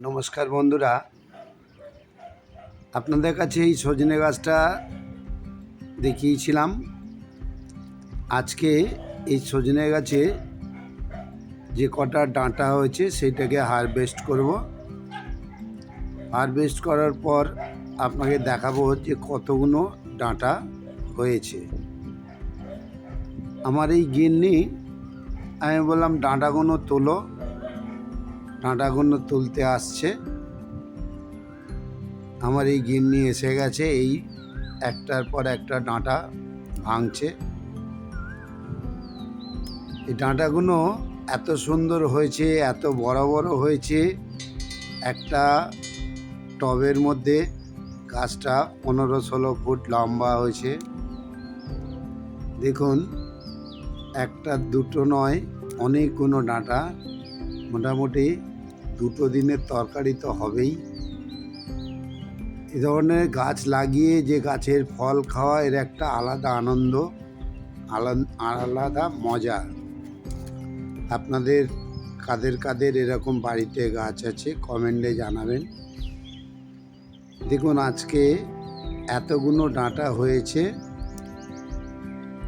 নমস্কার বন্ধুরা, আপনাদের কাছে এই সজনে গাছটা দেখিয়েছিলাম। আজকে এই সজনে গাছে যে কটা ডাঁটা হয়েছে সেটাকে হারভেস্ট করব। হারভেস্ট করার পর আপনাকে দেখাবো যে কতগুলো ডাঁটা হয়েছে। আমার এই গিন্নি, আমি বললাম ডাঁটাগুলো তোলো, ডাঁটাগুলো তুলতে আসছে। আমার এই গিন্নি এসে গেছে, এই একটার পর একটা ডাঁটা ভাঙছে। এই ডাঁটাগুলো এত সুন্দর হয়েছে, এত বড় বড় হয়েছে। একটা টবের মধ্যে গাছটা 15-16 ফুট লম্বা হয়েছে। দেখুন, একটা দুটো নয়, অনেকগুলো ডাঁটা। মোটামুটি 2 দিনের তরকারি তো হবেই। এ ধরনের গাছ লাগিয়ে যে গাছের ফল খাওয়া, এর একটা আলাদা আনন্দ, আলাদা মজা। আপনাদের কাদের কাদের এরকম বাড়িতে গাছ আছে কমেন্টে জানাবেন। দেখুন, আজকে এতগুলো ডাঁটা হয়েছে।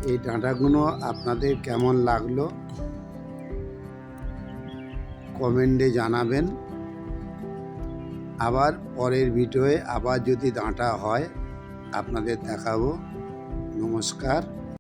এই ডাঁটাগুলো আপনাদের কেমন লাগলো কমেন্টে জানাবেন। আবার পরের ভিডিওয়ে আবার যদি ডাঁটা হয় আপনাদের দেখাবো। নমস্কার।